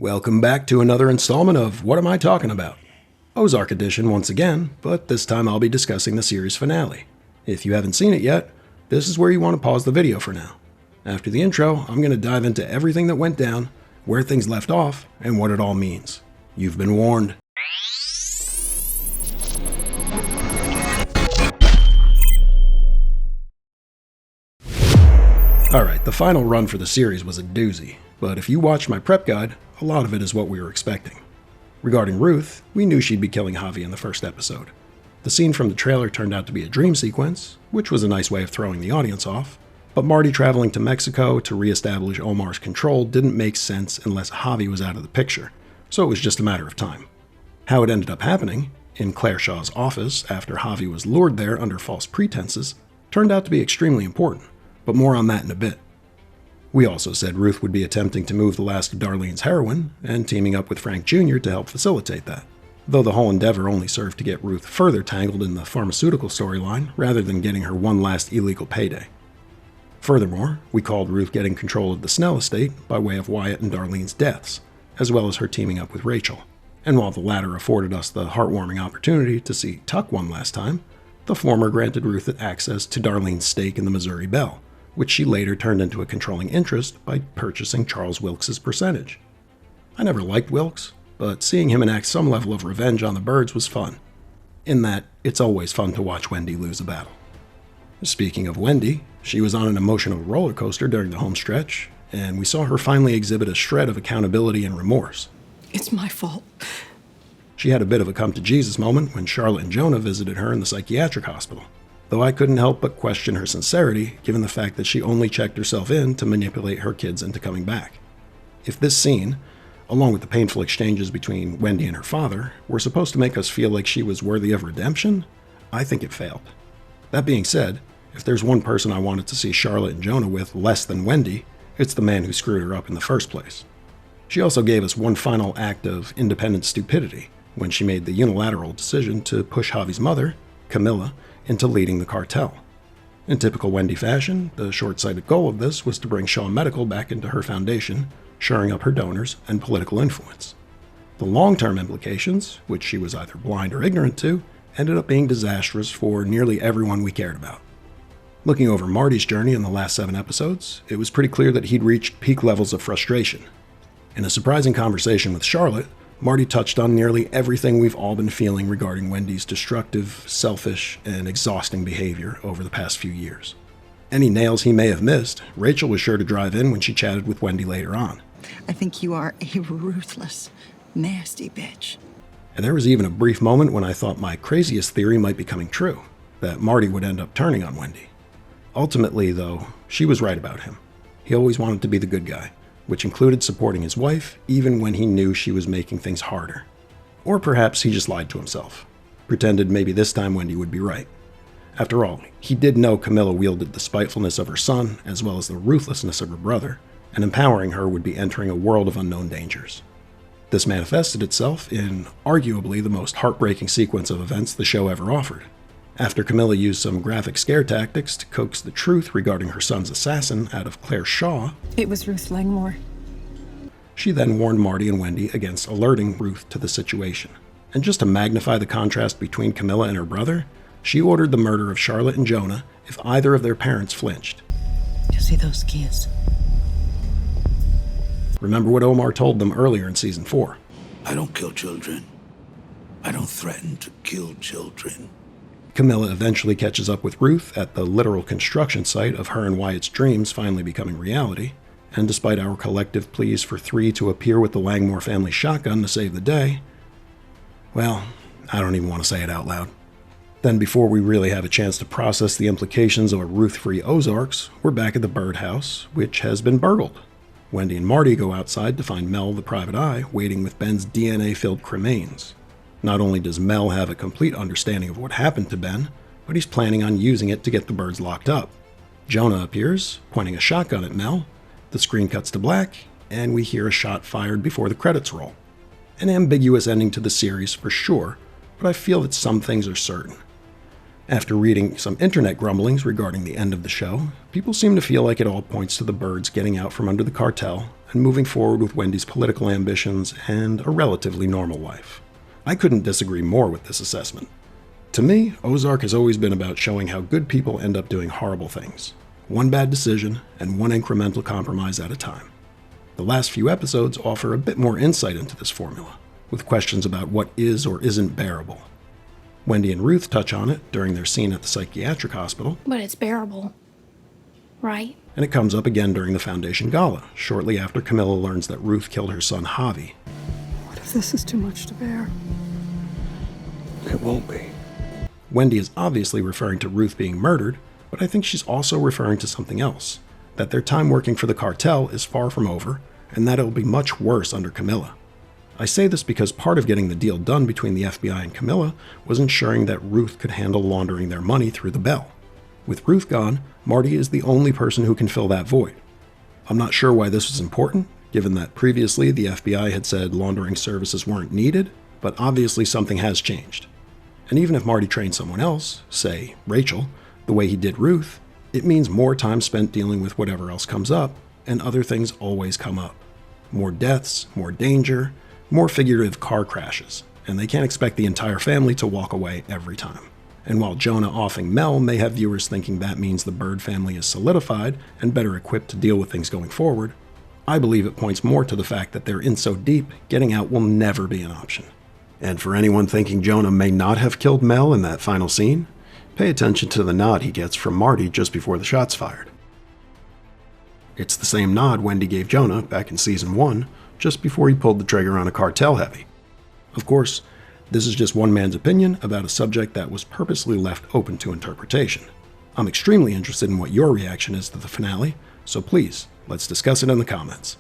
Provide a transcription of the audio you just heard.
Welcome back to another installment of What Am I Talking About? Ozark edition once again, but this time I'll be discussing the series finale. If you haven't seen it yet, this is where you want to pause the video for now. After the intro, I'm going to dive into everything that went down, where things left off, and what it all means. You've been warned. Alright, the final run for the series was a doozy, but if you watched my prep guide, a lot of it is what we were expecting. Regarding Ruth, we knew she'd be killing Javi in the first episode. The scene from the trailer turned out to be a dream sequence, which was a nice way of throwing the audience off, but Marty traveling to Mexico to re-establish Omar's control didn't make sense unless Javi was out of the picture, so it was just a matter of time. How it ended up happening, in Claire Shaw's office after Javi was lured there under false pretenses, turned out to be extremely important, but more on that in a bit. We also said Ruth would be attempting to move the last of Darlene's heroin and teaming up with Frank Jr. to help facilitate that, though the whole endeavor only served to get Ruth further tangled in the pharmaceutical storyline rather than getting her one last illegal payday. Furthermore, we called Ruth getting control of the Snell estate by way of Wyatt and Darlene's deaths, as well as her teaming up with Rachel. And while the latter afforded us the heartwarming opportunity to see Tuck one last time, the former granted Ruth access to Darlene's stake in the Missouri Belle, which she later turned into a controlling interest by purchasing Charles Wilkes' percentage. I never liked Wilkes, but seeing him enact some level of revenge on the birds was fun. In that, it's always fun to watch Wendy lose a battle. Speaking of Wendy, she was on an emotional roller coaster during the home stretch, and we saw her finally exhibit a shred of accountability and remorse. It's my fault. She had a bit of a come-to-Jesus moment when Charlotte and Jonah visited her in the psychiatric hospital, though I couldn't help but question her sincerity given the fact that she only checked herself in to manipulate her kids into coming back. If this scene, along with the painful exchanges between Wendy and her father, were supposed to make us feel like she was worthy of redemption, I think it failed. That being said, if there's one person I wanted to see Charlotte and Jonah with less than Wendy, it's the man who screwed her up in the first place. She also gave us one final act of independent stupidity when she made the unilateral decision to push Javi's mother, Camilla, into leading the cartel. In typical Wendy fashion, the short-sighted goal of this was to bring Shaw Medical back into her foundation, shoring up her donors and political influence. The long-term implications, which she was either blind or ignorant to, ended up being disastrous for nearly everyone we cared about. Looking over Marty's journey in the last 7 episodes, it was pretty clear that he'd reached peak levels of frustration. In a surprising conversation with Charlotte, Marty touched on nearly everything we've all been feeling regarding Wendy's destructive, selfish, and exhausting behavior over the past few years. Any nails he may have missed, Rachel was sure to drive in when she chatted with Wendy later on. I think you are a ruthless, nasty bitch. And there was even a brief moment when I thought my craziest theory might be coming true, that Marty would end up turning on Wendy. Ultimately, though, she was right about him. He always wanted to be the good guy, which included supporting his wife even when he knew she was making things harder. Or perhaps he just lied to himself, pretended maybe this time Wendy would be right. After all, he did know Camilla wielded the spitefulness of her son as well as the ruthlessness of her brother, and empowering her would be entering a world of unknown dangers. This manifested itself in arguably the most heartbreaking sequence of events the show ever offered. After Camilla used some graphic scare tactics to coax the truth regarding her son's assassin out of Claire Shaw, It was Ruth Langmore. she then warned Marty and Wendy against alerting Ruth to the situation. And just to magnify the contrast between Camilla and her brother, she ordered the murder of Charlotte and Jonah if either of their parents flinched. You see those kids? Remember what Omar told them earlier in season 4. I don't kill children. I don't threaten to kill children. Camilla eventually catches up with Ruth at the literal construction site of her and Wyatt's dreams finally becoming reality, and despite our collective pleas for 3 to appear with the Langmore family shotgun to save the day, well, I don't even want to say it out loud. Then before we really have a chance to process the implications of a Ruth-free Ozarks, we're back at the birdhouse, which has been burgled. Wendy and Marty go outside to find Mel the private eye waiting with Ben's DNA-filled cremains. Not only does Mel have a complete understanding of what happened to Ben, but he's planning on using it to get the birds locked up. Jonah appears, pointing a shotgun at Mel. The screen cuts to black, and we hear a shot fired before the credits roll. An ambiguous ending to the series for sure, but I feel that some things are certain. After reading some internet grumblings regarding the end of the show, people seem to feel like it all points to the birds getting out from under the cartel and moving forward with Wendy's political ambitions and a relatively normal life. I couldn't disagree more with this assessment. To me, Ozark has always been about showing how good people end up doing horrible things. One bad decision and one incremental compromise at a time. The last few episodes offer a bit more insight into this formula, with questions about what is or isn't bearable. Wendy and Ruth touch on it during their scene at the psychiatric hospital. But it's bearable, right? And it comes up again during the Foundation Gala, shortly after Camilla learns that Ruth killed her son Javi. What if this is too much to bear? It won't be. Wendy is obviously referring to Ruth being murdered, but I think she's also referring to something else. That their time working for the cartel is far from over, and that it will be much worse under Camilla. I say this because part of getting the deal done between the FBI and Camilla was ensuring that Ruth could handle laundering their money through the bell. With Ruth gone, Marty is the only person who can fill that void. I'm not sure why this was important, given that previously the FBI had said laundering services weren't needed, but obviously something has changed. And even if Marty trained someone else, say Rachel, the way he did Ruth, it means more time spent dealing with whatever else comes up, and other things always come up. More deaths, more danger, more figurative car crashes, and they can't expect the entire family to walk away every time. And while Jonah offing Mel may have viewers thinking that means the Bird family is solidified and better equipped to deal with things going forward, I believe it points more to the fact that they're in so deep, getting out will never be an option. And for anyone thinking Jonah may not have killed Mel in that final scene, pay attention to the nod he gets from Marty just before the shot's fired. It's the same nod Wendy gave Jonah back in season 1, just before he pulled the trigger on a cartel heavy. Of course, this is just one man's opinion about a subject that was purposely left open to interpretation. I'm extremely interested in what your reaction is to the finale, so please, let's discuss it in the comments.